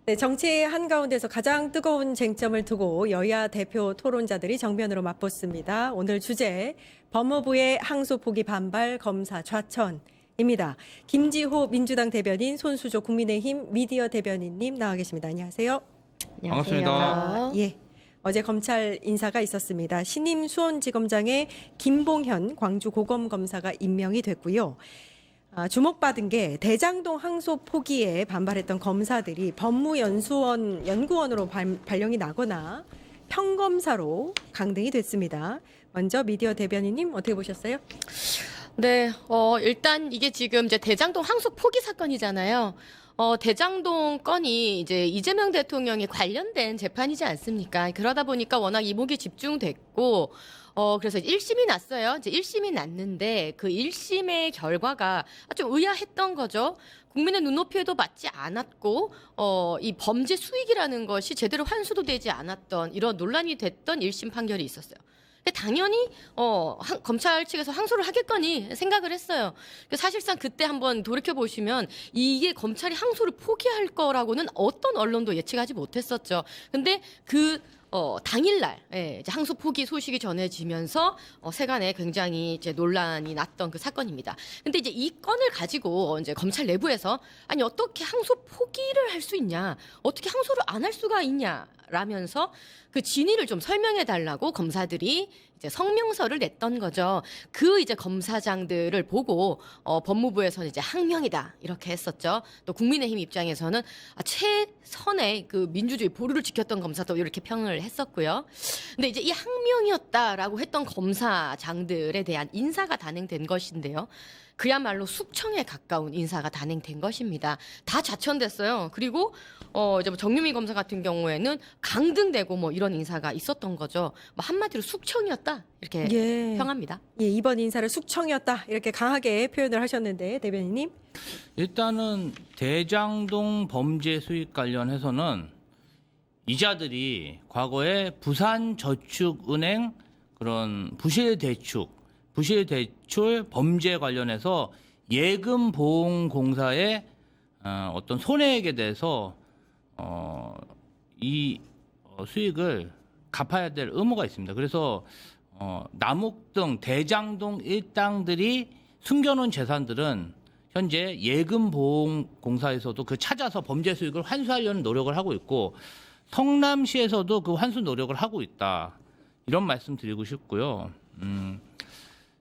네, 정치의 한가운데서 가장 뜨거운 쟁점을 두고 여야 대표 토론자들이 정면으로 맞붙습니다. 오늘 주제, 법무부의 항소 포기 반발 검사 좌천입니다. 김지호 민주당 대변인, 손수조 국민의힘 미디어 대변인님 나와 계십니다. 안녕하세요. 반갑습니다. 예. 어제 검찰 인사가 있었습니다. 신임 수원지검장의 김봉현 광주고검검사가 임명이 됐고요. 주목받은 게 대장동 항소 포기에 반발했던 검사들이 법무연수원 연구원으로 발령이 나거나 평검사로 강등이 됐습니다. 먼저 미디어 대변인님 어떻게 보셨어요? 네, 일단 이게 지금 이제 대장동 항소 포기 사건이잖아요. 대장동 건이 이제 이재명 대통령이 관련된 재판이지 않습니까? 그러다 보니까 워낙 이목이 집중됐고, 그래서 1심이 났어요. 이제 1심이 났는데 그 1심의 결과가 좀 의아했던 거죠. 국민의 눈높이에도 맞지 않았고, 이 범죄 수익이라는 것이 제대로 환수도 되지 않았던 이런 논란이 됐던 1심 판결이 있었어요. 당연히 검찰 측에서 항소를 하겠거니 생각을 했어요. 사실상 그때 한번 돌이켜 보시면 이게 검찰이 항소를 포기할 거라고는 어떤 언론도 예측하지 못했었죠. 근데 그 당일날 이제 항소 포기 소식이 전해지면서 세간에 굉장히 이제 논란이 났던 그 사건입니다. 근데 이제 이 건을 가지고 이제 검찰 내부에서 아니 어떻게 항소 포기를 할 수 있냐, 어떻게 항소를 안 할 수가 있냐. 라면서 그 진위를 좀 설명해 달라고 검사들이 이제 성명서를 냈던 거죠. 그 이제 검사장들을 보고 법무부에서는 이제 항명이다 이렇게 했었죠. 또 국민의힘 입장에서는 최선의 그 민주주의 보루를 지켰던 검사도 이렇게 평을 했었고요. 근데 이제 이 항명이었다라고 했던 검사장들에 대한 인사가 단행된 것인데요. 그야말로 숙청에 가까운 인사가 단행된 것입니다. 다 좌천됐어요. 그리고 이제 뭐 정유미 검사 같은 경우에는 강등되고 뭐 이런 인사가 있었던 거죠. 뭐 한마디로 숙청이었다 이렇게 평합니다. 예, 이번 인사를 숙청이었다 이렇게 강하게 표현을 하셨는데 대변인님. 일단은 대장동 범죄 수익 관련해서는 이자들이 과거에 부산저축은행 그런 부실 대출 범죄 관련해서 예금보험공사의 어떤 손해액에 대해서 이 수익을 갚아야 될 의무가 있습니다. 그래서 남욱 등 대장동 일당들이 숨겨놓은 재산들은 현재 예금보험공사에서도 그 찾아서 범죄 수익을 환수하려는 노력을 하고 있고 성남시에서도 그 환수 노력을 하고 있다. 이런 말씀 드리고 싶고요.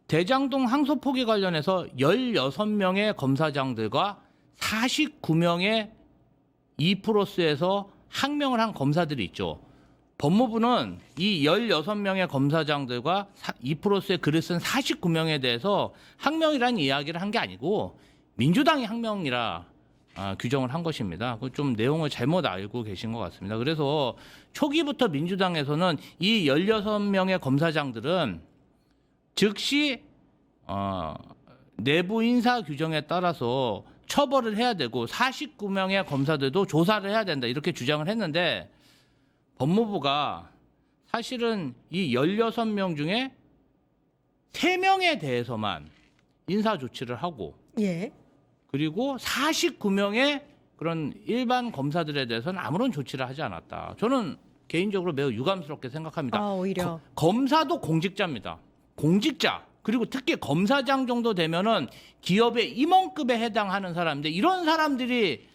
대장동 항소 포기 관련해서 16명의 검사장들과 49명의 2+에서 항명을 한 검사들이 있죠. 법무부는 이 16명의 검사장들과 2+의 글을 쓴 49명에 대해서 항명이라는 이야기를 한 게 아니고 민주당이 항명이라 규정을 한 것입니다. 좀 내용을 잘못 알고 계신 것 같습니다. 그래서 초기부터 민주당에서는 이 16명의 검사장들은 즉시 내부 인사 규정에 따라서 처벌을 해야 되고 49명의 검사들도 조사를 해야 된다 이렇게 주장을 했는데 법무부가 사실은 이 16명 중에 3명에 대해서만 인사 조치를 하고 그리고 49명의 그런 일반 검사들에 대해서는 아무런 조치를 하지 않았다. 저는 개인적으로 매우 유감스럽게 생각합니다. 오히려 검사도 공직자입니다. 공직자 그리고 특히 검사장 정도 되면은 기업의 임원급에 해당하는 사람인데 이런 사람들이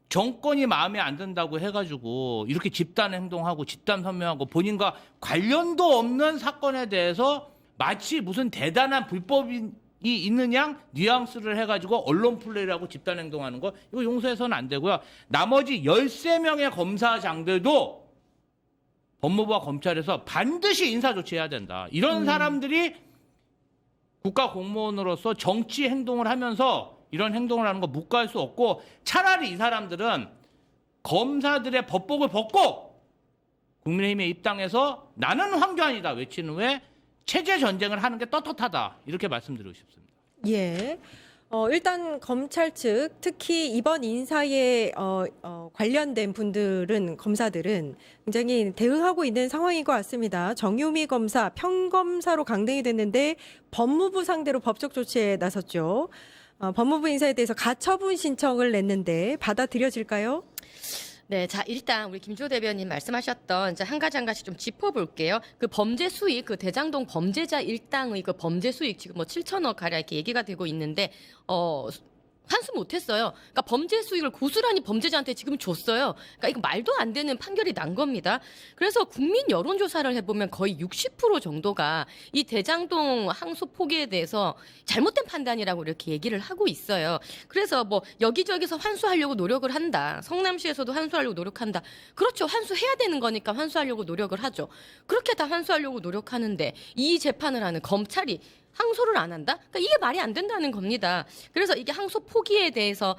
정권이 마음에 안 든다고 해가지고 이렇게 집단 행동하고 집단 선명하고 본인과 관련도 없는 사건에 대해서 마치 무슨 대단한 불법이 있는 양 뉘앙스를 해가지고 언론 플레이를 하고 집단 행동하는 거 이거 용서해서는 안 되고요. 나머지 13명의 검사장들도 법무부와 검찰에서 반드시 인사 조치해야 된다. 이런 사람들이 국가 공무원으로서 정치 행동을 하면서 이런 행동을 하는 거 묵과할 수 없고 차라리 이 사람들은 검사들의 법복을 벗고 국민의힘에 입당해서 나는 황교안이다 외치는 후에 체제 전쟁을 하는 게 떳떳하다 이렇게 말씀드리고 싶습니다. 예. 일단 검찰 측 특히 이번 인사에 관련된 분들은 검사들은 굉장히 대응하고 있는 상황인 것 같습니다. 정유미 검사 평검사로 강등이 됐는데 법무부 상대로 법적 조치에 나섰죠. 법무부 인사에 대해서 가처분 신청을 냈는데 받아들여질까요? 네, 자 일단 우리 김조 대변인 말씀하셨던 이제 한 가지 좀 짚어볼게요. 그 범죄 수익, 그 대장동 범죄자 일당의 그 범죄 수익 지금 뭐 7천억 가량 이렇게 얘기가 되고 있는데 환수 못했어요. 그러니까 범죄 수익을 고스란히 범죄자한테 지금 줬어요. 그러니까 이거 말도 안 되는 판결이 난 겁니다. 그래서 국민 여론조사를 해보면 거의 60% 정도가 이 대장동 항소 포기에 대해서 잘못된 판단이라고 이렇게 얘기를 하고 있어요. 그래서 뭐 여기저기서 환수하려고 노력을 한다. 성남시에서도 환수하려고 노력한다. 그렇죠. 환수해야 되는 거니까 환수하려고 노력을 하죠. 그렇게 다 환수하려고 노력하는데 이 재판을 하는 검찰이 항소를 안 한다? 그러니까 이게 말이 안 된다는 겁니다. 그래서 이게 항소 포기에 대해서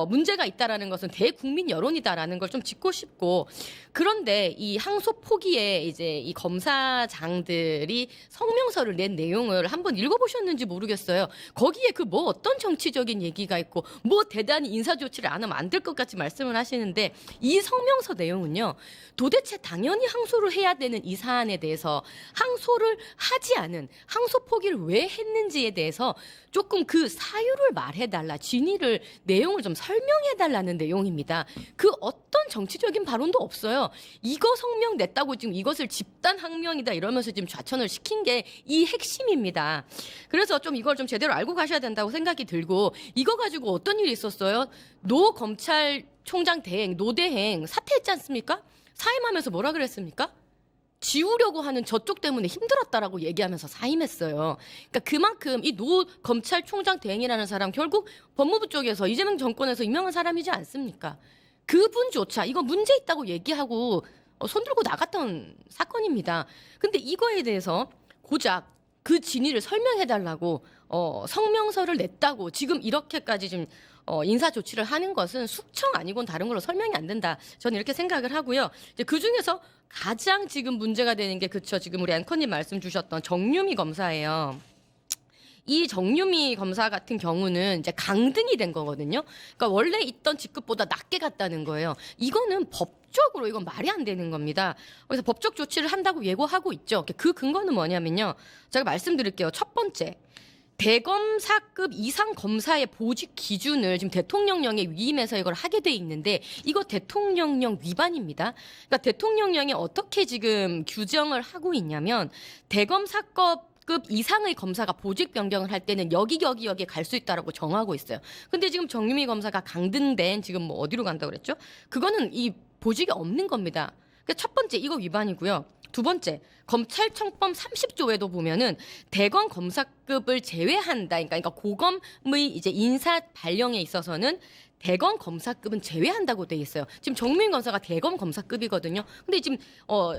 문제가 있다라는 것은 대국민 여론이다라는 걸 좀 짚고 싶고, 그런데 이 항소 포기에 이제 이 검사장들이 성명서를 낸 내용을 한번 읽어보셨는지 모르겠어요. 거기에 그 뭐 어떤 정치적인 얘기가 있고 뭐 대단히 인사 조치를 안 하면 안 될 것 같이 말씀을 하시는데, 이 성명서 내용은요, 도대체 당연히 항소를 해야 되는 이 사안에 대해서 항소를 하지 않은, 항소 포기를 왜 했는지에 대해서 조금 그 사유를 말해달라, 진위를, 내용을 좀 설명해달라는 내용입니다. 그 어떤 정치적인 발언도 없어요. 이거 성명 냈다고 지금 이것을 집단 항명이다 이러면서 지금 좌천을 시킨 게 이 핵심입니다. 그래서 좀 이걸 좀 제대로 알고 가셔야 된다고 생각이 들고, 이거 가지고 어떤 일이 있었어요? 노 검찰총장 대행, 노대행 사퇴했지 않습니까? 사임하면서 뭐라 그랬습니까? 지우려고 하는 저쪽 때문에 힘들었다라고 얘기하면서 사임했어요. 그러니까 그만큼 이 노 검찰총장 대행이라는 사람 결국 법무부 쪽에서 이재명 정권에서 임명한 사람이지 않습니까? 그분조차 이거 문제 있다고 얘기하고 손들고 나갔던 사건입니다. 근데 이거에 대해서 고작 그 진위를 설명해달라고 성명서를 냈다고 지금 이렇게까지 지금 인사 조치를 하는 것은 숙청 아니고는 다른 걸로 설명이 안 된다. 저는 이렇게 생각을 하고요. 이제 그 중에서 가장 지금 문제가 되는 게 그쵸, 지금 우리 앵커님 말씀 주셨던 정유미 검사예요. 이 정유미 검사 같은 경우는 이제 강등이 된 거거든요. 그러니까 원래 있던 직급보다 낮게 갔다는 거예요. 이거는 법적으로 이건 말이 안 되는 겁니다. 그래서 법적 조치를 한다고 예고하고 있죠. 그 근거는 뭐냐면요. 제가 말씀드릴게요. 첫 번째, 대검사급 이상 검사의 보직 기준을 지금 대통령령에 위임해서 이걸 하게 돼 있는데, 이거 대통령령 위반입니다. 그러니까 대통령령이 어떻게 지금 규정을 하고 있냐면, 대검사급 이상의 검사가 보직 변경을 할 때는 여기에 갈 수 있다라고 정하고 있어요. 근데 지금 정유미 검사가 강등된, 지금 뭐 어디로 간다고 그랬죠? 그거는 이 보직이 없는 겁니다. 그러니까 첫 번째 이거 위반이고요. 두 번째, 검찰청법 30조에도 보면은 대검 검사급을 제외한다. 그러니까 고검의 이제 인사 발령에 있어서는 대검 검사급은 제외한다고 돼 있어요. 지금 정민 검사가 대검 검사급이거든요. 근데 지금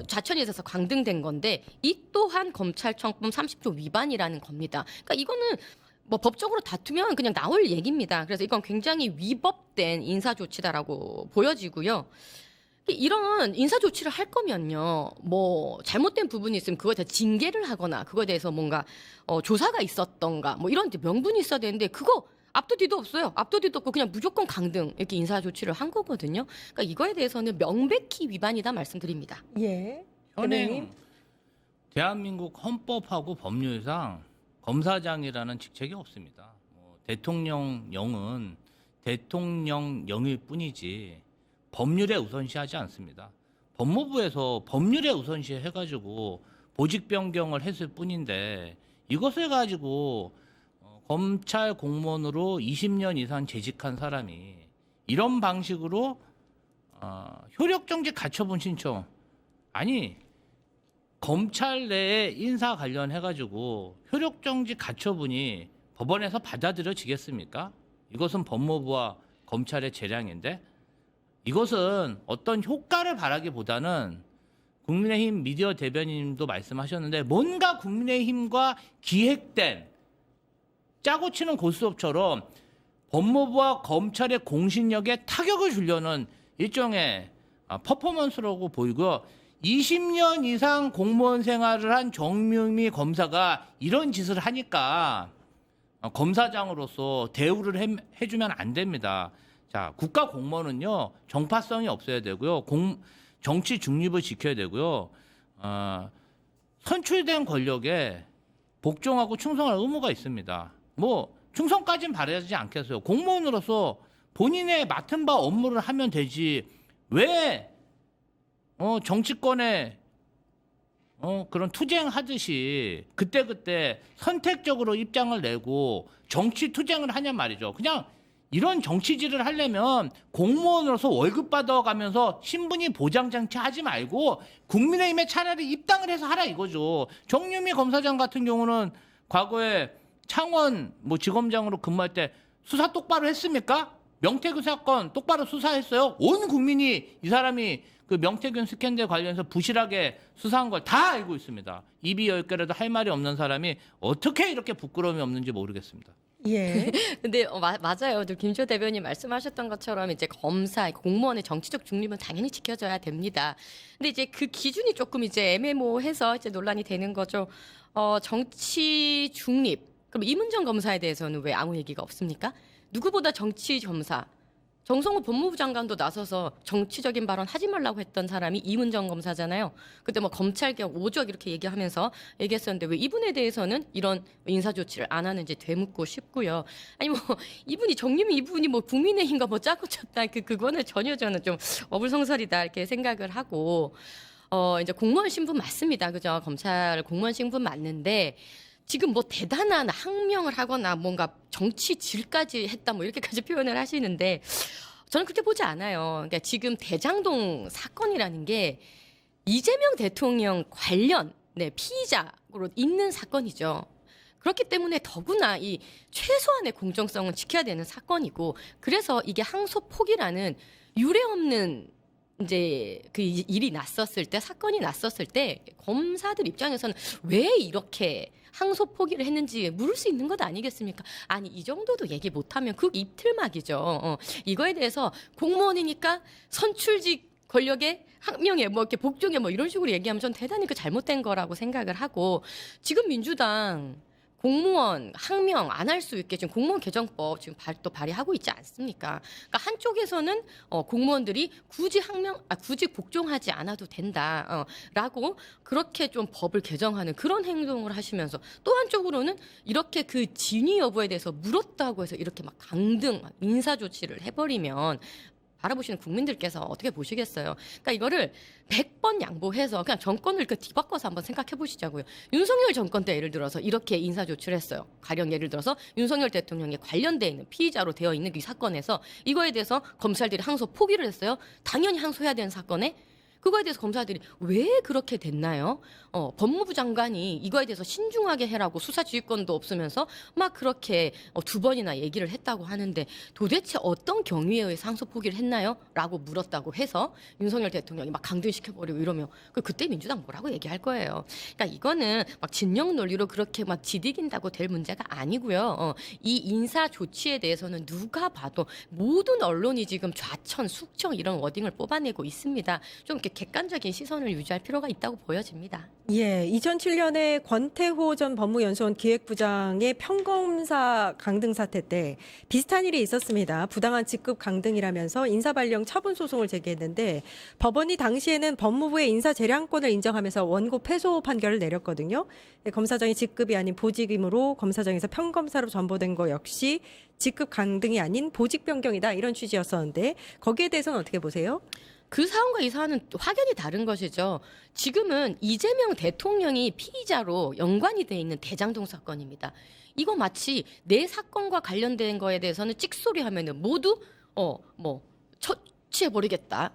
좌천이 돼서 강등된 건데, 이 또한 검찰청법 30조 위반이라는 겁니다. 그러니까 이거는 뭐 법적으로 다투면 그냥 나올 얘기입니다. 그래서 이건 굉장히 위법된 인사 조치다라고 보여지고요. 이런 인사 조치를 할 거면요, 뭐 잘못된 부분이 있으면 그거에 대해 징계를 하거나 그거에 대해서 뭔가 조사가 있었던가 뭐 이런 명분이 있어야 되는데, 그거 앞도 뒤도 없어요. 앞도 뒤도 없고 그냥 무조건 강등 이렇게 인사 조치를 한 거거든요. 그러니까 이거에 대해서는 명백히 위반이다 말씀드립니다. 예. 현행 대변인. 대한민국 헌법하고 법률상 검사장이라는 직책이 없습니다. 대통령령은 대통령령일 뿐이지 법률에 우선시하지 않습니다. 법무부에서 법률에 우선시 해가지고 보직 변경을 했을 뿐인데, 이것을 가지고 검찰 공무원으로 20년 이상 재직한 사람이 이런 방식으로 효력정지 가처분 신청, 아니 검찰 내에 인사 관련해가지고 효력정지 가처분이 법원에서 받아들여지겠습니까? 이것은 법무부와 검찰의 재량인데, 이것은 어떤 효과를 바라기보다는 국민의힘 미디어 대변인님도 말씀하셨는데, 뭔가 국민의힘과 기획된 짜고 치는 고스톱처럼 법무부와 검찰의 공신력에 타격을 주려는 일종의 퍼포먼스라고 보이고요. 20년 이상 공무원 생활을 한 정유미 검사가 이런 짓을 하니까 검사장으로서 대우를 해주면 안 됩니다. 자, 국가 공무원은요, 정파성이 없어야 되고요, 정치 중립을 지켜야 되고요, 선출된 권력에 복종하고 충성할 의무가 있습니다. 뭐 충성까지는 바라지 않겠어요. 공무원으로서 본인의 맡은 바 업무를 하면 되지, 왜 정치권에 그런 투쟁하듯이 그때그때 선택적으로 입장을 내고 정치 투쟁을 하냔 말이죠. 그냥 이런 정치질을 하려면 공무원으로서 월급 받아가면서 신분이 보장장치 하지 말고 국민의힘에 차라리 입당을 해서 하라 이거죠. 정유미 검사장 같은 경우는 과거에 창원 지검장으로 근무할 때 수사 똑바로 했습니까? 명태균 사건 똑바로 수사했어요? 온 국민이 이 사람이 그 명태균 스캔들 관련해서 부실하게 수사한 걸 다 알고 있습니다. 입이 10개라도 할 말이 없는 사람이 어떻게 이렇게 부끄러움이 없는지 모르겠습니다. 예. 근데 맞아요. 김조 대변인 말씀하셨던 것처럼 이제 검사, 공무원의 정치적 중립은 당연히 지켜져야 됩니다. 근데 이제 그 기준이 조금 이제 애매모호해서 이제 논란이 되는 거죠. 정치 중립. 그럼 이문정 검사에 대해서는 왜 아무 얘기가 없습니까? 누구보다 정치 검사. 정성호 법무부 장관도 나서서 정치적인 발언 하지 말라고 했던 사람이 이문정 검사잖아요. 그때 검찰개혁 5조 이렇게 얘기했었는데 왜 이분에 대해서는 이런 인사 조치를 안 하는지 되묻고 싶고요. 아니 이분이 정유미 이분이 국민의힘과 짜고 쳤다 그거는 전혀 저는 좀 어불성설이다 이렇게 생각을 하고 이제 공무원 신분 맞습니다. 그죠? 검찰 공무원 신분 맞는데. 지금 대단한 항명을 하거나 뭔가 정치질까지 했다 이렇게까지 표현을 하시는데 저는 그렇게 보지 않아요. 그러니까 지금 대장동 사건이라는 게 이재명 대통령 관련 피의자로 있는 사건이죠. 그렇기 때문에 더구나 이 최소한의 공정성은 지켜야 되는 사건이고 그래서 이게 항소폭이라는 유례없는 이제 그 일이 났었을 때 사건이 났었을 때 검사들 입장에서는 왜 이렇게 항소 포기를 했는지 물을 수 있는 것 아니겠습니까? 아니 이 정도도 얘기 못하면 그 입틀막이죠. 이거에 대해서 공무원이니까 선출직 권력의 항명에 이렇게 복종에 이런 식으로 얘기하면 전 대단히 잘못된 거라고 생각을 하고 지금 민주당 공무원 항명 안 할 수 있게 지금 공무원 개정법 지금 또 발의하고 있지 않습니까? 그러니까 한쪽에서는 공무원들이 굳이 굳이 복종하지 않아도 된다라고 그렇게 좀 법을 개정하는 그런 행동을 하시면서 또 한쪽으로는 이렇게 그 진위 여부에 대해서 물었다고 해서 이렇게 강등 인사 조치를 해버리면 바라보시는 국민들께서 어떻게 보시겠어요? 그러니까 이거를 100번 양보해서 그냥 정권을 뒤바꿔서 한번 생각해 보시자고요. 윤석열 정권 때 예를 들어서 이렇게 인사 조치를 했어요. 가령 예를 들어서 윤석열 대통령에 관련돼 있는 피의자로 되어 있는 이 사건에서 이거에 대해서 검찰들이 항소 포기를 했어요. 당연히 항소해야 되는 사건에 그거에 대해서 검사들이 왜 그렇게 됐나요? 법무부 장관이 이거에 대해서 신중하게 해라고 수사 지휘권도 없으면서 그렇게 2번이나 얘기를 했다고 하는데 도대체 어떤 경위에 의해서 항소 포기를 했나요? 라고 물었다고 해서 윤석열 대통령이 강등시켜버리고 이러면 그때 민주당 뭐라고 얘기할 거예요. 그러니까 이거는 진영 논리로 그렇게 지디긴다고 될 문제가 아니고요. 이 인사 조치에 대해서는 누가 봐도 모든 언론이 지금 좌천, 숙청 이런 워딩을 뽑아내고 있습니다. 좀 이렇게 객관적인 시선을 유지할 필요가 있다고 보여집니다. 예, 2007년에 권태호 전 법무연수원 기획부장의 평검사 강등 사태 때 비슷한 일이 있었습니다. 부당한 직급 강등이라면서 인사발령 처분 소송을 제기했는데 법원이 당시에는 법무부의 인사 재량권을 인정하면서 원고 패소 판결을 내렸거든요. 검사장이 직급이 아닌 보직이므로 검사장에서 평검사로 전보된 거 역시 직급 강등이 아닌 보직 변경이다 이런 취지였었는데 거기에 대해서는 어떻게 보세요? 그 사안과 이 사안은 확연히 다른 것이죠. 지금은 이재명 대통령이 피의자로 연관이 돼 있는 대장동 사건입니다. 이거 마치 내 사건과 관련된 거에 대해서는 찍소리 하면은 모두 처치해버리겠다.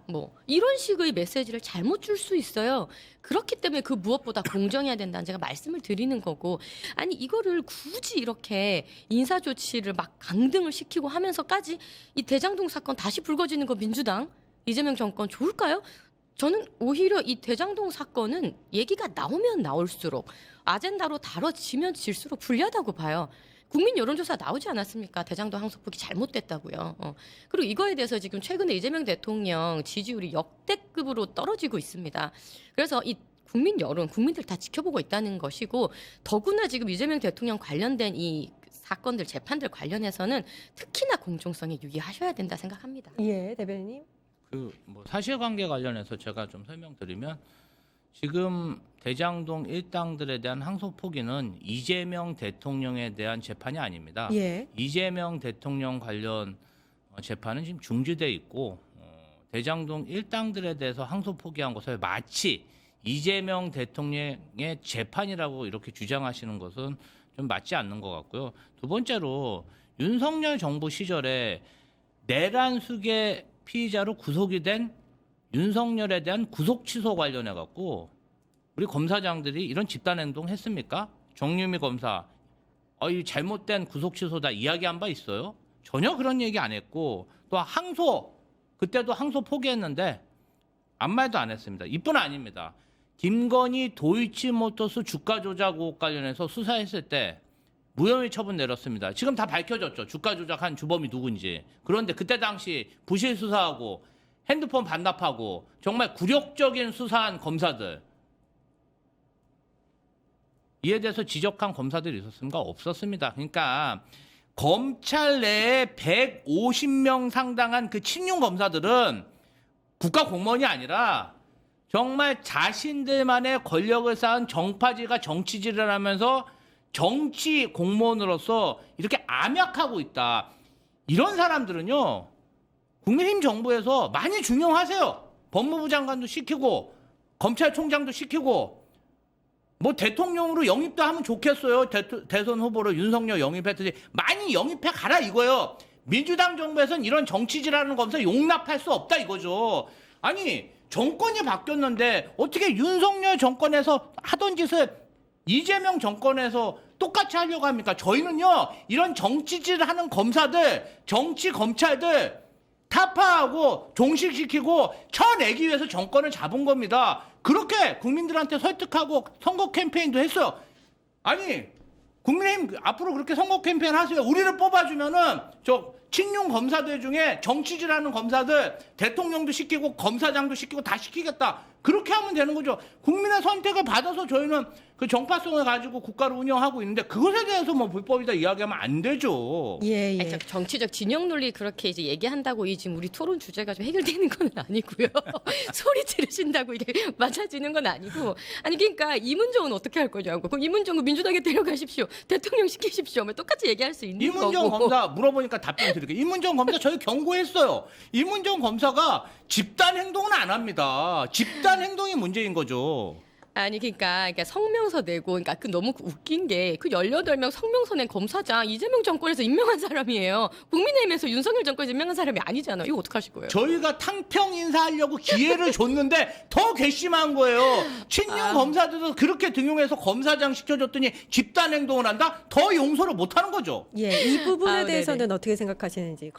이런 식의 메시지를 잘못 줄 수 있어요. 그렇기 때문에 그 무엇보다 공정해야 된다는 제가 말씀을 드리는 거고 아니 이거를 굳이 이렇게 인사 조치를 강등을 시키고 하면서까지 이 대장동 사건 다시 불거지는 거 민주당 이재명 정권 좋을까요? 저는 오히려 이 대장동 사건은 얘기가 나오면 나올수록 아젠다로 다뤄지면 질수록 불리하다고 봐요. 국민 여론조사 나오지 않았습니까? 대장동 항소폭이 잘못됐다고요. 그리고 이거에 대해서 지금 최근에 이재명 대통령 지지율이 역대급으로 떨어지고 있습니다. 그래서 이 국민 여론, 국민들 다 지켜보고 있다는 것이고 더구나 지금 이재명 대통령 관련된 이 사건들, 재판들 관련해서는 특히나 공정성에 유의하셔야 된다 생각합니다. 예, 대변인님. 사실관계 관련해서 제가 좀 설명드리면 지금 대장동 일당들에 대한 항소 포기는 이재명 대통령에 대한 재판이 아닙니다. 예. 이재명 대통령 관련 재판은 지금 중지돼 있고 대장동 일당들에 대해서 항소 포기한 것을 마치 이재명 대통령의 재판이라고 이렇게 주장하시는 것은 좀 맞지 않는 것 같고요. 두 번째로 윤석열 정부 시절에 내란 수계 피의자로 구속이 된 윤석열에 대한 구속 취소 관련해 갖고 우리 검사장들이 이런 집단 행동 했습니까? 정유미 검사, 이 잘못된 구속 취소다 이야기한 바 있어요? 전혀 그런 얘기 안 했고 또 항소 그때도 항소 포기했는데 아무 말도 안 했습니다. 이뿐 아닙니다. 김건희 도이치모터스 주가 조작 의혹 관련해서 수사했을 때 무혐의 처분 내렸습니다. 지금 다 밝혀졌죠. 주가 조작한 주범이 누군지. 그런데 그때 당시 부실 수사하고 핸드폰 반납하고 정말 굴욕적인 수사한 검사들 이에 대해서 지적한 검사들이 있었습니까? 없었습니다. 그러니까 검찰 내에 150명 상당한 그 친윤 검사들은 국가 공무원이 아니라 정말 자신들만의 권력을 쌓은 정파지가 정치질을 하면서 정치 공무원으로서 이렇게 암약하고 있다. 이런 사람들은요. 국민의힘 정부에서 많이 중용하세요. 법무부 장관도 시키고 검찰총장도 시키고 뭐 대통령으로 영입도 하면 좋겠어요. 대선 후보로 윤석열 영입했듯이 많이 영입해 가라 이거예요. 민주당 정부에서는 이런 정치질하는 검사 용납할 수 없다 이거죠. 아니 정권이 바뀌었는데 어떻게 윤석열 정권에서 하던 짓을 이재명 정권에서 똑같이 하려고 합니까? 저희는요 이런 정치질하는 검사들, 정치 검찰들 타파하고 종식시키고 쳐내기 위해서 정권을 잡은 겁니다. 그렇게 국민들한테 설득하고 선거 캠페인도 했어요. 아니 국민의힘 앞으로 그렇게 선거 캠페인 하세요. 우리를 뽑아주면은 저 친윤 검사들 중에 정치질하는 검사들 대통령도 시키고 검사장도 시키고 다 시키겠다. 그렇게 하면 되는 거죠. 국민의 선택을 받아서 저희는 그 정파성을 가지고 국가를 운영하고 있는데 그것에 대해서 뭐 불법이다 이야기하면 안 되죠. 예, 예. 아니, 정치적 진영 논리 그렇게 이제 얘기한다고 이 지금 우리 토론 주제가 좀 해결되는 건 아니고요. 소리 지르신다고 이게 맞아지는 건 아니고. 아니 그러니까 이문정은 어떻게 할 거냐고. 그럼 이문정은 민주당에 데려가십시오. 대통령 시키십시오. 뭐 똑같이 얘기할 수 있는 이문정 거고. 검사 물어보니까 답변 드릴게요. 이문정 검사 저희 경고했어요. 이문정 검사가 집단 행동은 안 합니다. 집단 행동이 문제인 거죠. 아니 그러니까 성명서 내고 그러니까 그 너무 웃긴 게 그 18명 성명서 낸 검사장 이재명 정권에서 임명한 사람이에요. 국민의힘에서 윤석열 정권에서 임명한 사람이 아니잖아요. 이거 어떡하실 거예요? 저희가 탕평 인사하려고 기회를 줬는데 더 괘씸한 거예요. 친윤 검사들도 그렇게 등용해서 검사장 시켜줬더니 집단 행동을 한다? 더 용서를 못하는 거죠. 예, 이 부분에 네네. 대해서는 어떻게 생각하시는지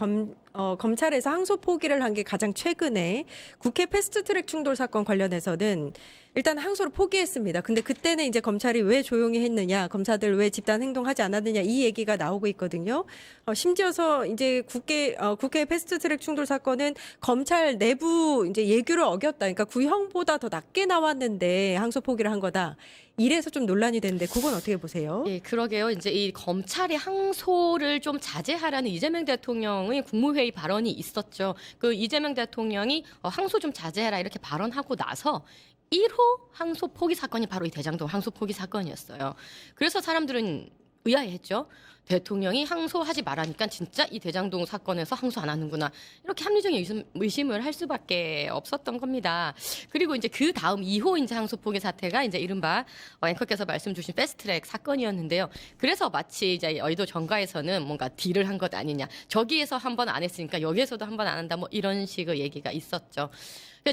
검찰에서 항소 포기를 한 게 가장 최근에 국회 패스트트랙 충돌 사건 관련해서는 일단 항소를 포기했습니다. 근데 그때는 이제 검찰이 왜 조용히 했느냐, 검사들 왜 집단 행동하지 않았느냐 이 얘기가 나오고 있거든요. 심지어서 이제 국회 패스트트랙 충돌 사건은 검찰 내부 이제 예규를 어겼다. 그러니까 구형보다 더 낮게 나왔는데 항소 포기를 한 거다. 이래서 좀 논란이 되는데 그건 어떻게 보세요? 예, 그러게요. 이제 이 검찰의 항소를 좀 자제하라는 이재명 대통령의 국무회의 발언이 있었죠. 그 이재명 대통령이 항소 좀 자제해라 이렇게 발언하고 나서 1호 항소 포기 사건이 바로 이 대장동 항소 포기 사건이었어요. 그래서 사람들은 의아해했죠. 대통령이 항소하지 말라니까 진짜 이 대장동 사건에서 항소 안 하는구나. 이렇게 합리적인 의심을 할 수밖에 없었던 겁니다. 그리고 이제 그 다음 2호 이제 항소 포기 사태가 이제 이른바 앵커께서 말씀 주신 패스트트랙 사건이었는데요. 그래서 마치 이제 여의도 정가에서는 뭔가 딜을 한 것 아니냐. 저기에서 한 번 안 했으니까 여기에서도 한 번 안 한다. 뭐 이런 식의 얘기가 있었죠.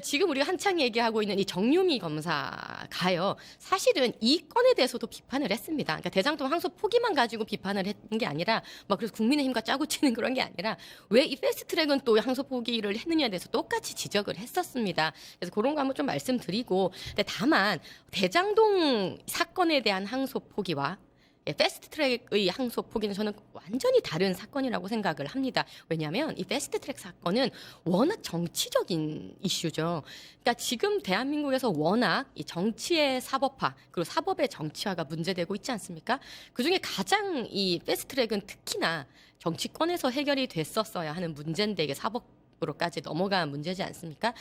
지금 우리가 한창 얘기하고 있는 이 정유미 검사가요. 사실은 이 건에 대해서도 비판을 했습니다. 그러니까 대장동 항소 포기만 가지고 비판을 했는 게 아니라 막 그래서 국민의힘과 짜고 치는 그런 게 아니라 왜 이 패스트트랙은 또 항소 포기를 했느냐에 대해서 똑같이 지적을 했었습니다. 그래서 그런 거 한번 좀 말씀드리고 근데 다만 대장동 사건에 대한 항소 포기와 패스트트랙의 항소 포기는 저는 완전히 다른 사건이라고 생각을 합니다. 왜냐하면 이 패스트트랙 사건은 워낙 정치적인 이슈죠. 그러니까 지금 대한민국에서 워낙 이 정치의 사법화 그리고 사법의 정치화가 문제되고 있지 않습니까? 그중에 가장 이 패스트트랙은 특히나 정치권에서 해결이 됐었어야 하는 문제인데 이게 사법으로까지 넘어간 문제지 않습니까?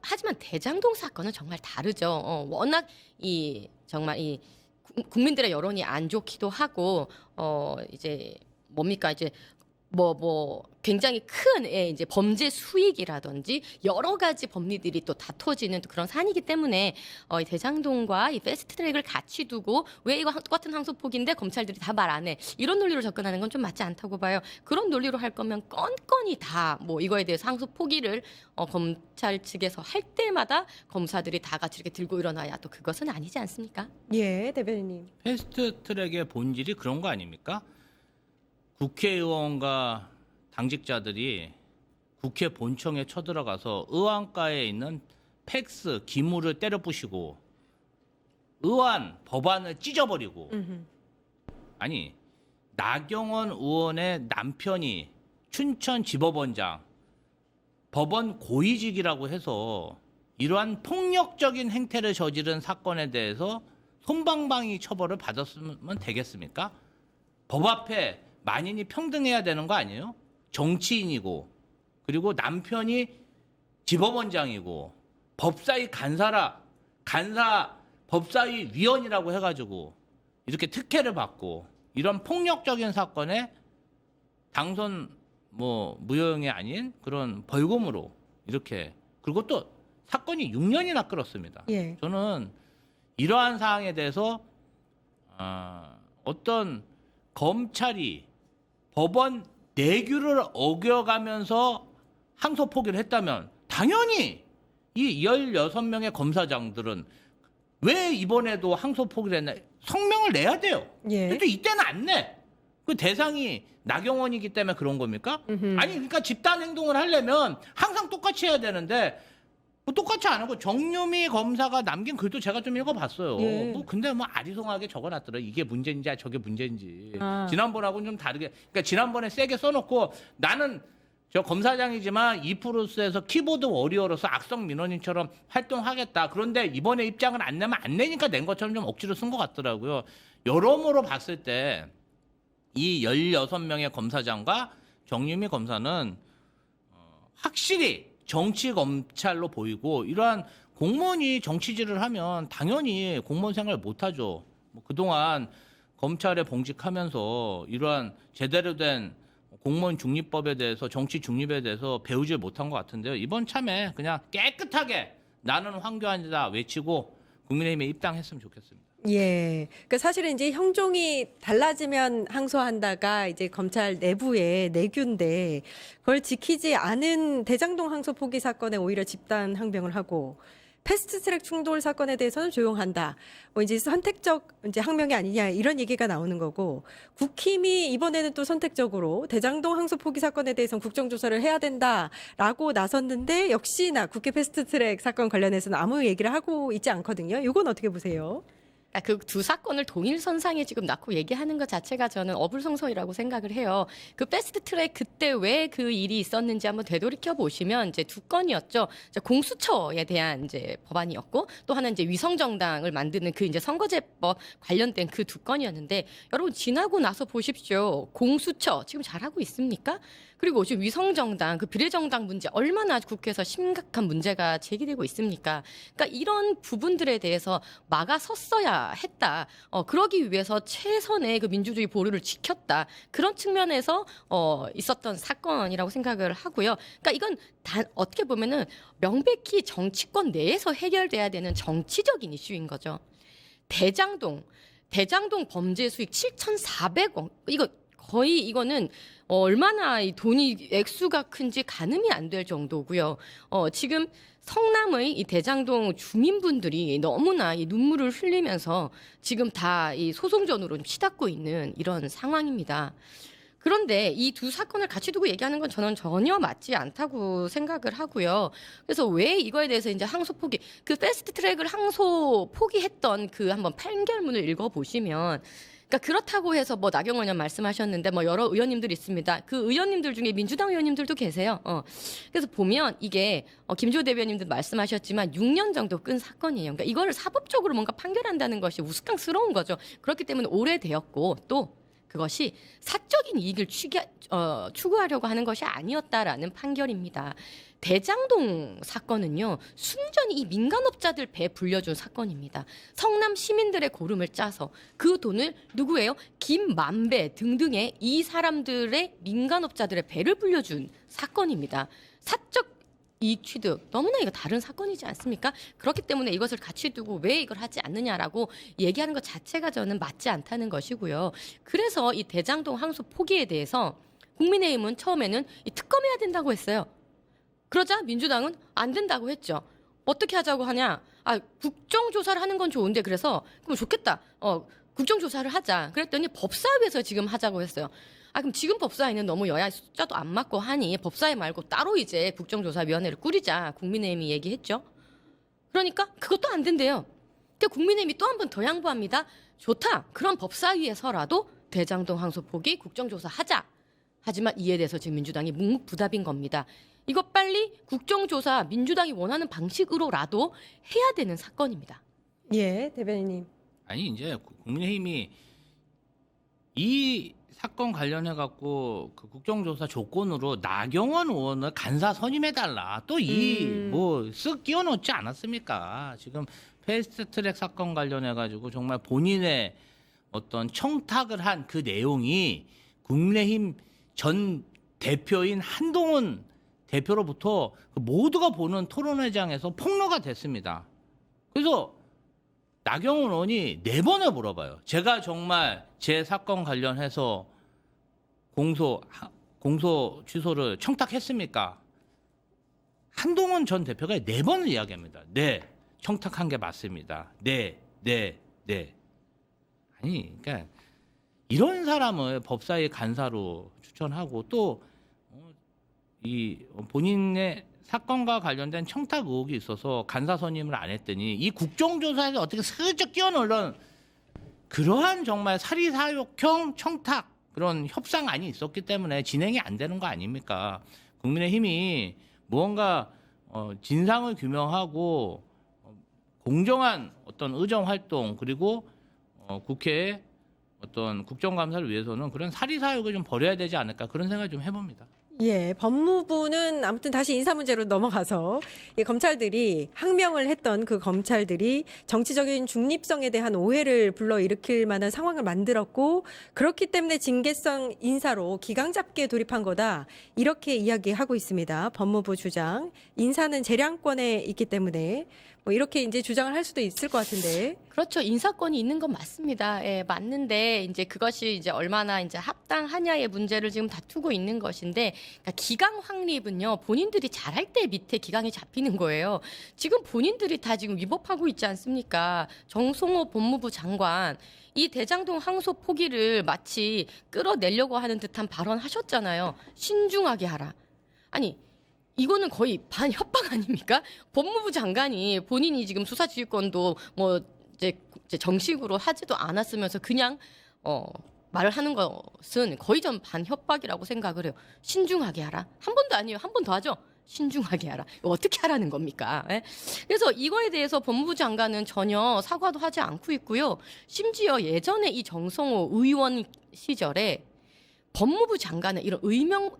하지만 대장동 사건은 정말 다르죠. 워낙 정말 이 국민들의 여론이 안 좋기도 하고 이제 뭡니까 이제 굉장히 큰 이제 범죄 수익이라든지 여러 가지 법리들이 또 다퉈지는 그런 사안이기 때문에 이 대장동과 이 패스트트랙을 같이 두고 왜 이거 똑같은 항소폭인데 검찰들이 다 말 안 해 이런 논리로 접근하는 건 좀 맞지 않다고 봐요. 그런 논리로 할 거면 건건이 다 이거에 대해서 항소 포기를 검찰 측에서 할 때마다 검사들이 다 같이 이렇게 들고 일어나야 또 그것은 아니지 않습니까? 예, 대변인님. 패스트트랙의 본질이 그런 거 아닙니까? 국회의원과 당직자들이 국회 본청에 쳐들어가서 의안가에 있는 팩스, 기물을 때려 부시고 의안, 법안을 찢어버리고 아니 나경원 의원의 남편이 춘천지법원장 법원 고위직이라고 해서 이러한 폭력적인 행태를 저지른 사건에 대해서 솜방망이 처벌을 받았으면 되겠습니까? 법 앞에 만인이 평등해야 되는 거 아니에요? 정치인이고 그리고 남편이 지법원장이고 법사위 간사 법사위 위원이라고 해가지고 이렇게 특혜를 받고 이런 폭력적인 사건에 당선 무효형이 아닌 그런 벌금으로 이렇게 그리고 또 사건이 6년이나 끌었습니다. 예. 저는 이러한 사항에 대해서 어떤 검찰이 법원 내규를 어겨가면서 항소 포기를 했다면 당연히 이 16명의 검사장들은 왜 이번에도 항소 포기를 했나 성명을 내야 돼요. 예. 근데 이때는 안 내. 그 대상이 나경원이기 때문에 그런 겁니까? 아니 그러니까 집단 행동을 하려면 항상 똑같이 해야 되는데 똑같이 안 하고 정유미 검사가 남긴 글도 제가 좀 읽어봤어요. 예. 근데 아리송하게 적어놨더라. 이게 문제인지 저게 문제인지. 아. 지난번하고는 좀 다르게. 그러니까 지난번에 세게 써놓고 나는 저 검사장이지만 이프로스에서 키보드 워리어로서 악성 민원인처럼 활동하겠다. 그런데 이번에 입장을 안 내면 안 내니까 낸 것처럼 좀 억지로 쓴 것 같더라고요. 여러모로 봤을 때 이 16명의 검사장과 정유미 검사는 확실히 정치 검찰로 보이고 이러한 공무원이 정치질을 하면 당연히 공무원 생활 못하죠. 그동안 검찰에 봉직하면서 이러한 제대로 된 공무원 중립법에 대해서 정치 중립에 대해서 배우질 못한 것 같은데요. 이번 참에 그냥 깨끗하게 나는 황교안이다 외치고 국민의힘에 입당했으면 좋겠습니다. 예. 그 사실은 이제 형종이 달라지면 항소한다가 이제 검찰 내부의 내규인데 그걸 지키지 않은 대장동 항소 포기 사건에 오히려 집단 항변을 하고 패스트트랙 충돌 사건에 대해서는 조용한다. 이제 선택적 이제 항명이 아니냐 이런 얘기가 나오는 거고 국힘이 이번에는 또 선택적으로 대장동 항소 포기 사건에 대해서는 국정조사를 해야 된다라고 나섰는데 역시나 국회 패스트트랙 사건 관련해서는 아무 얘기를 하고 있지 않거든요. 이건 어떻게 보세요? 그 두 사건을 동일선상에 지금 낳고 얘기하는 것 자체가 저는 어불성설이라고 생각을 해요. 그 패스트트랙 그때 왜 그 일이 있었는지 한번 되돌이켜 보시면 이제 두 건이었죠. 이제 공수처에 대한 이제 법안이었고 또 하나 이제 위성정당을 만드는 그 이제 선거제법 관련된 그 두 건이었는데 여러분 지나고 나서 보십시오. 공수처 지금 잘하고 있습니까? 그리고 지금 위성정당, 그 비례정당 문제 얼마나 국회에서 심각한 문제가 제기되고 있습니까? 그러니까 이런 부분들에 대해서 막아섰어야 했다. 그러기 위해서 최선의 그 민주주의 보루를 지켰다. 그런 측면에서 있었던 사건이라고 생각을 하고요. 그러니까 이건 어떻게 보면은 명백히 정치권 내에서 해결돼야 되는 정치적인 이슈인 거죠. 대장동 범죄 수익 7,400억. 이거는 얼마나 이 돈이 액수가 큰지 가늠이 안 될 정도고요. 지금 성남의 이 대장동 주민분들이 너무나 이 눈물을 흘리면서 지금 다 이 소송전으로 좀 치닫고 있는 이런 상황입니다. 그런데 이 두 사건을 같이 두고 얘기하는 건 저는 전혀 맞지 않다고 생각을 하고요. 그래서 왜 이거에 대해서 이제 항소 포기, 그 패스트 트랙을 항소 포기했던 그 한번 판결문을 읽어보시면 그러니까 그렇다고 해서 나경원 의원 말씀하셨는데 여러 의원님들 있습니다. 그 의원님들 중에 민주당 의원님들도 계세요. 그래서 보면 이게 김조 대변인도 말씀하셨지만 6년 정도 끈 사건이에요. 그러니까 이거를 사법적으로 뭔가 판결한다는 것이 우스꽝스러운 거죠. 그렇기 때문에 오래되었고 또 그것이 사적인 이익을 추구하려고 하는 것이 아니었다라는 판결입니다. 대장동 사건은요, 순전히 이 민간업자들 배 불려준 사건입니다. 성남 시민들의 고름을 짜서 그 돈을 누구예요? 김만배 등등의 이 사람들의 민간업자들의 배를 불려준 사건입니다. 사적 이익 취득, 너무나 이거 다른 사건이지 않습니까? 그렇기 때문에 이것을 같이 두고 왜 이걸 하지 않느냐라고 얘기하는 것 자체가 저는 맞지 않다는 것이고요. 그래서 이 대장동 항소 포기에 대해서 국민의힘은 처음에는 이 특검해야 된다고 했어요. 그러자 민주당은 안 된다고 했죠. 어떻게 하자고 하냐? 국정조사를 하는 건 좋은데 그래서 그럼 좋겠다. 국정조사를 하자. 그랬더니 법사위에서 지금 하자고 했어요. 그럼 지금 법사위는 너무 여야 숫자도 안 맞고 하니 법사위 말고 따로 이제 국정조사위원회를 꾸리자. 국민의힘이 얘기했죠. 그러니까 그것도 안 된대요. 근데 국민의힘이 또 한 번 더 양보합니다. 좋다. 그럼 법사위에서라도 대장동 항소 포기 국정조사 하자. 하지만 이에 대해서 지금 민주당이 묵묵부답인 겁니다. 이거 빨리 국정조사 민주당이 원하는 방식으로라도 해야 되는 사건입니다. 예, 대변인님. 아니 이제 국민의힘이 이 사건 관련해 갖고 그 국정조사 조건으로 나경원 의원을 간사 선임해 달라. 또 이 뭐 쓱 끼워 넣지 않았습니까? 지금 패스트트랙 사건 관련해 가지고 정말 본인의 어떤 청탁을 한 그 내용이 국민의힘 전 대표인 한동훈 대표로부터 모두가 보는 토론회장에서 폭로가 됐습니다. 그래서 나경원 의원이 4번을 물어봐요. 제가 정말 제 사건 관련해서 공소 취소를 청탁했습니까? 한동훈 전 대표가 4번을 이야기합니다. 네, 청탁한 게 맞습니다. 네. 아니, 그러니까 이런 사람을 법사위 간사로 추천하고 또 이 본인의 사건과 관련된 청탁 의혹이 있어서 간사 선임을 안 했더니 이 국정조사에서 어떻게 슬쩍 끼워 넣으려는 그러한 정말 사리사욕형 청탁 그런 협상안이 있었기 때문에 진행이 안 되는 거 아닙니까? 국민의힘이 무언가 진상을 규명하고 공정한 어떤 의정 활동 그리고 국회의 어떤 국정감사를 위해서는 그런 사리사욕을 좀 버려야 되지 않을까 그런 생각을 좀 해봅니다. 예, 법무부는 아무튼 다시 인사 문제로 넘어가서 이 검찰들이 항명을 했던 그 검찰들이 정치적인 중립성에 대한 오해를 불러일으킬 만한 상황을 만들었고 그렇기 때문에 징계성 인사로 기강 잡기에 돌입한 거다. 이렇게 이야기하고 있습니다. 법무부 주장. 인사는 재량권에 있기 때문에 뭐 이렇게 이제 주장을 할 수도 있을 것 같은데. 그렇죠. 인사권이 있는 건 맞습니다. 예, 맞는데 이제 그것이 이제 얼마나 이제 합당하냐의 문제를 지금 다투고 있는 것인데, 그러니까 기강 확립은요 본인들이 잘할 때 밑에 기강이 잡히는 거예요. 지금 본인들이 다 지금 위법하고 있지 않습니까? 정성호 법무부 장관 이 대장동 항소 포기를 마치 끌어내려고 하는 듯한 발언하셨잖아요. 신중하게 하라. 아니. 이거는 거의 반협박 아닙니까? 법무부 장관이 본인이 지금 수사지휘권도 뭐 이제 정식으로 하지도 않았으면서 그냥 말을 하는 것은 거의 전 반협박이라고 생각을 해요. 신중하게 하라. 한 번도 아니에요. 한 번 더 하죠. 신중하게 하라. 이거 어떻게 하라는 겁니까? 예? 그래서 이거에 대해서 법무부 장관은 전혀 사과도 하지 않고 있고요. 심지어 예전에 이 정성호 의원 시절에 법무부 장관의 이런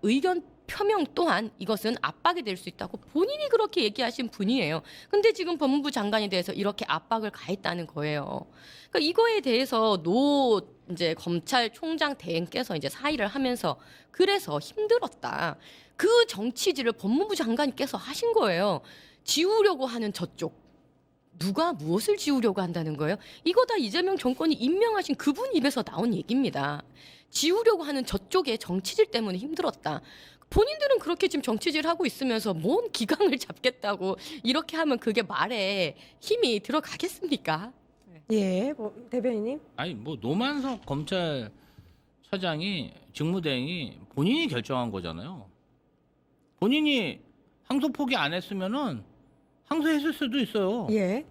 의견 표명 또한 이것은 압박이 될 수 있다고 본인이 그렇게 얘기하신 분이에요. 근데 지금 법무부 장관에 대해서 이렇게 압박을 가했다는 거예요. 그러니까 이거에 대해서 이제 검찰총장 대행께서 이제 사의를 하면서 그래서 힘들었다. 그 정치질을 법무부 장관께서 하신 거예요. 지우려고 하는 저쪽. 누가 무엇을 지우려고 한다는 거예요? 이거 다 이재명 정권이 임명하신 그분 입에서 나온 얘기입니다. 지우려고 하는 저쪽의 정치질 때문에 힘들었다. 본인들은 그렇게 지금 정치질하고 있으면서 뭔 기강을 잡겠다고 이렇게 하면 그게 말에 힘이 들어가겠습니까? 예, 대변인님. 아니 뭐 노만석 검찰차장이 직무대행이 본인이 결정한 거잖아요. 본인이 항소 포기 안 했으면은 항소했을 수도 있어요. 예.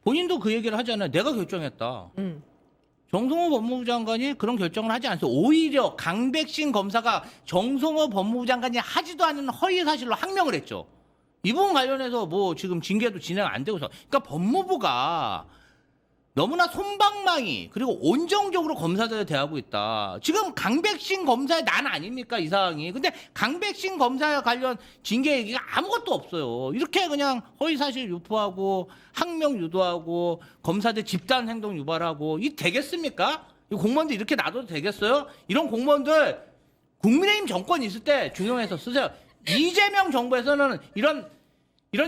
본인도 그 얘기를 하잖아요. 내가 결정했다. 정성호 법무부 장관이 그런 결정을 하지 않았어요. 오히려 강백신 검사가 정성호 법무부 장관이 하지도 않은 허위 사실로 항명을 했죠. 이 부분 관련해서 뭐 지금 징계도 진행 안 되고서. 그러니까 법무부가 너무나 솜방망이 그리고 온정적으로 검사들을 대하고 있다. 지금 강백신 검사의 난 아닙니까 이 사항이. 근데 강백신 검사와 관련 징계 얘기가 아무것도 없어요. 이렇게 그냥 허위사실 유포하고 항명 유도하고 검사들 집단 행동 유발하고 이 되겠습니까? 이 공무원들 이렇게 놔둬도 되겠어요? 이런 공무원들 국민의힘 정권 있을 때 중용해서 쓰세요. 이재명 정부에서는 이런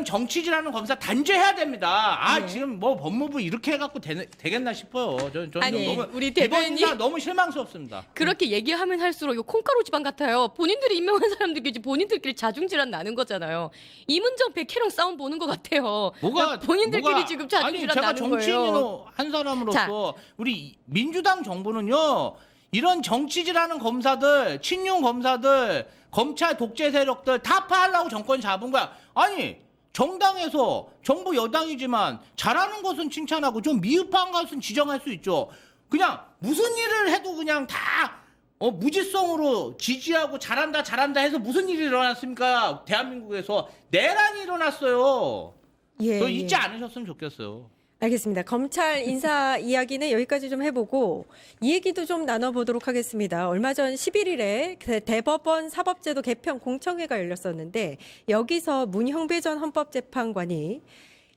정치질하는 검사 단죄해야 됩니다. 아 네. 지금 뭐 법무부 이렇게 해갖고 되겠나 싶어요. 저는 아니, 너무 우리 이번 대변인 인사 너무 실망스럽습니다. 그렇게 얘기하면 할수록 이거 콩가루 집안 같아요. 본인들이 임명한 사람들끼리 본인들끼리 자중질환 나는 거잖아요. 이문정 백혜령 싸움 보는 것 같아요. 그러니까 본인들끼리 지금 자중질환 제가 나는 거예요. 정치인으로 한 사람으로서 우리 민주당 정부는요 이런 정치질하는 검사들, 친윤 검사들, 검찰 독재 세력들 다 파하려고 정권 잡은 거야. 아니. 정당에서 정부 여당이지만 잘하는 것은 칭찬하고 좀 미흡한 것은 지적할 수 있죠. 그냥 무슨 일을 해도 그냥 다 무지성으로 지지하고 잘한다 해서 무슨 일이 일어났습니까? 대한민국에서 내란이 일어났어요. 예, 그거 예. 잊지 않으셨으면 좋겠어요. 알겠습니다. 검찰 인사 이야기는 여기까지 좀 해보고 이 얘기도 좀 나눠보도록 하겠습니다. 얼마 전 11일에 대법원 사법제도 개편 공청회가 열렸었는데 여기서 문형배 전 헌법재판관이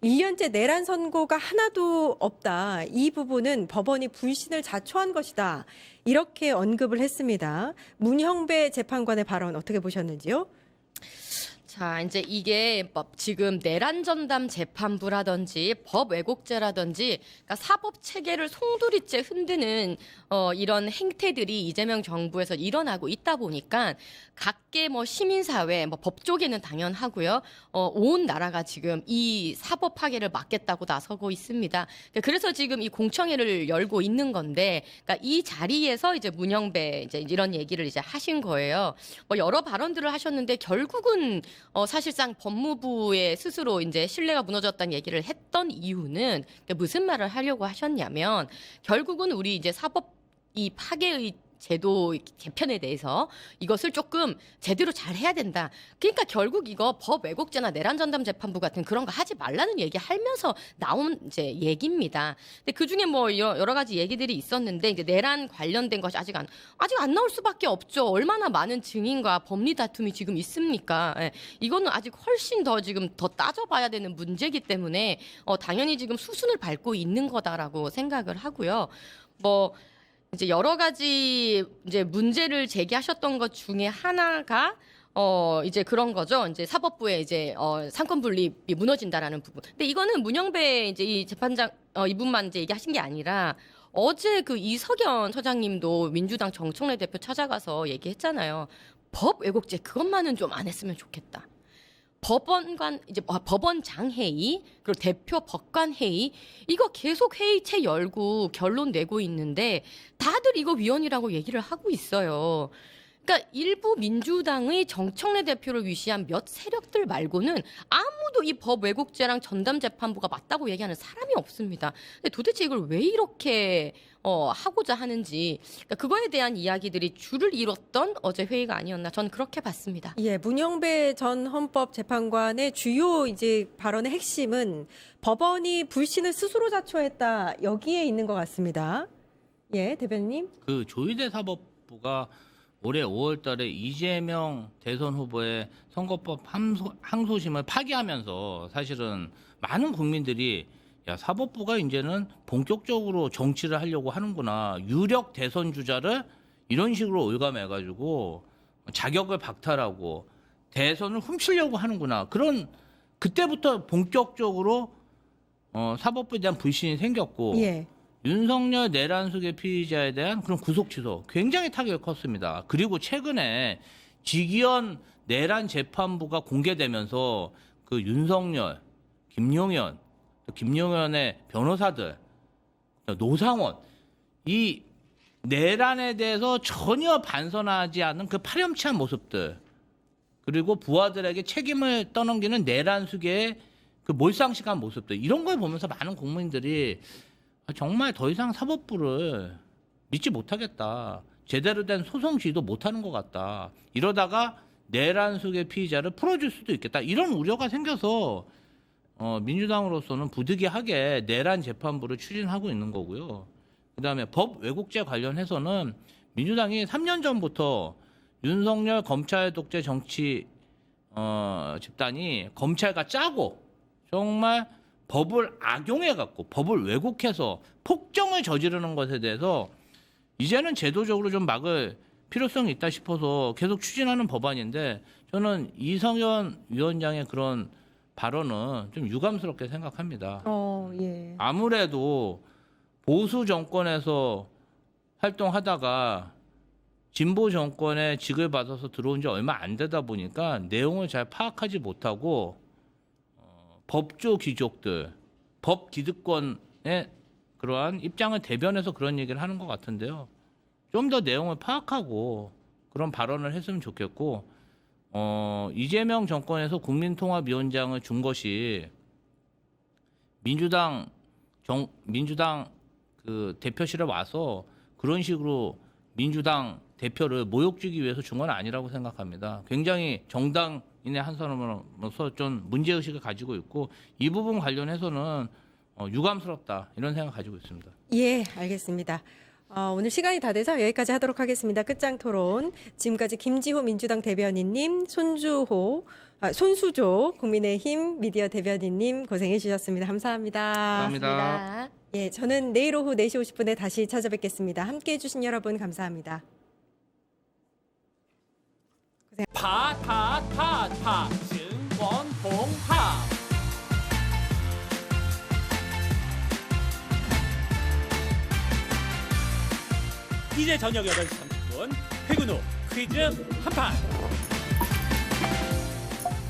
1년째 내란 선고가 하나도 없다. 이 부분은 법원이 불신을 자초한 것이다. 이렇게 언급을 했습니다. 문형배 재판관의 발언 어떻게 보셨는지요? 자, 이제 이게 지금 내란 전담 재판부라든지 법 왜곡죄라든지 그러니까 사법 체계를 송두리째 흔드는 이런 행태들이 이재명 정부에서 일어나고 있다 보니까 각계 뭐 시민사회, 뭐 법 쪽에는 당연하고요. 온 나라가 지금 이 사법 파괴를 막겠다고 나서고 있습니다. 그래서 지금 이 공청회를 열고 있는 건데, 그러니까 이 자리에서 이제 문형배 이제 이런 얘기를 이제 하신 거예요. 뭐 여러 발언들을 하셨는데 결국은 사실상 법무부의 스스로 이제 신뢰가 무너졌다는 얘기를 했던 이유는 무슨 말을 하려고 하셨냐면 결국은 우리 이제 사법 이 파괴의 제도 개편에 대해서 이것을 조금 제대로 잘 해야 된다. 그러니까 결국 이거 법 왜곡죄나 내란 전담 재판부 같은 그런 거 하지 말라는 얘기 하면서 나온 이제 얘기입니다. 근데 그 중에 뭐 여러 가지 얘기들이 있었는데 이제 내란 관련된 것이 아직 안 나올 수밖에 없죠. 얼마나 많은 증인과 법리 다툼이 지금 있습니까? 예. 이거는 아직 훨씬 더 지금 더 따져봐야 되는 문제이기 때문에 당연히 지금 수순을 밟고 있는 거다라고 생각을 하고요. 뭐 이제 여러 가지 이제 문제를 제기하셨던 것 중에 하나가 이제 그런 거죠. 이제 사법부의 이제 상권 분립이 무너진다라는 부분. 근데 이거는 문형배 이제 이 재판장 이분만 이제 얘기하신 게 아니라 어제 그 이석연 처장님도 민주당 정청래 대표 찾아가서 얘기했잖아요. 법 왜곡죄 그것만은 좀 안 했으면 좋겠다. 법원장 회의 그리고 대표 법관 회의 이거 계속 회의체 열고 결론 내고 있는데 다들 이거 위헌이라고 얘기를 하고 있어요. 그러니까 일부 민주당의 정청래 대표를 위시한 몇 세력들 말고는 아무도 이 법 왜곡죄랑 전담 재판부가 맞다고 얘기하는 사람이 없습니다. 근데 도대체 이걸 왜 이렇게 하고자 하는지 그러니까 그거에 대한 이야기들이 줄을 이뤘던 어제 회의가 아니었나 저는 그렇게 봤습니다. 예, 문형배 전 헌법재판관의 주요 이제 발언의 핵심은 법원이 불신을 스스로 자초했다 여기에 있는 것 같습니다. 예, 대변님. 그 조희대 사법부가 올해 5월달에 이재명 대선 후보의 선거법 항소심을 파기하면서 사실은 많은 국민들이 야 사법부가 이제는 본격적으로 정치를 하려고 하는구나. 유력 대선 주자를 이런 식으로 올감해가지고 자격을 박탈하고 대선을 훔치려고 하는구나. 그런 그때부터 본격적으로 사법부에 대한 불신이 생겼고 예. 윤석열 내란 수계 피의자에 대한 그런 구속 취소 굉장히 타격이 컸습니다. 그리고 최근에 직위원 내란 재판부가 공개되면서 그 윤석열, 김용현의 변호사들, 노상원 이 내란에 대해서 전혀 반선하지 않는 그 파렴치한 모습들 그리고 부하들에게 책임을 떠넘기는 내란 수계의 그 몰상식한 모습들 이런 걸 보면서 많은 국민들이 정말 더 이상 사법부를 믿지 못하겠다. 제대로 된 소송 지휘도 못하는 것 같다. 이러다가 내란 수계 피의자를 풀어줄 수도 있겠다. 이런 우려가 생겨서 민주당으로서는 부득이하게 내란 재판부를 추진하고 있는 거고요. 그다음에 법 왜곡죄 관련해서는 민주당이 3년 전부터 윤석열 검찰 독재 정치 집단이 검찰과 짜고 정말 법을 악용해 갖고 법을 왜곡해서 폭정을 저지르는 것에 대해서 이제는 제도적으로 좀 막을 필요성이 있다 싶어서 계속 추진하는 법안인데 저는 이성현 위원장의 그런 발언은 좀 유감스럽게 생각합니다. 예. 아무래도 보수 정권에서 활동하다가 진보 정권의 직을 받아서 들어온 지 얼마 안 되다 보니까 내용을 잘 파악하지 못하고 법조 귀족들, 법 기득권의 그러한 입장을 대변해서 그런 얘기를 하는 것 같은데요. 좀 더 내용을 파악하고 그런 발언을 했으면 좋겠고 이재명 정권에서 국민통합위원장을 준 것이 민주당 그 대표실에 와서 그런 식으로 민주당 대표를 모욕주기 위해서 준 건 아니라고 생각합니다. 굉장히 정당인의 한 사람으로서 좀 문제의식을 가지고 있고 이 부분 관련해서는 유감스럽다 이런 생각 가지고 있습니다. 예, 알겠습니다. 오늘 시간이 다 돼서 여기까지 하도록 하겠습니다. 끝장 토론. 지금까지 김지호 민주당 대변인님, 손수조 국민의힘 미디어 대변인님 고생해 주셨습니다. 감사합니다. 감사합니다. 예, 저는 내일 오후 4시 50분에 다시 찾아뵙겠습니다. 함께해 주신 여러분 감사합니다. 파타타타 증권봉합 이제 저녁 8시 30분 퇴근 후 퀴즈 한판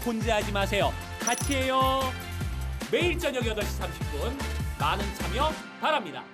혼자 하지 마세요. 같이 해요. 매일 저녁 8시 30분 많은 참여 바랍니다.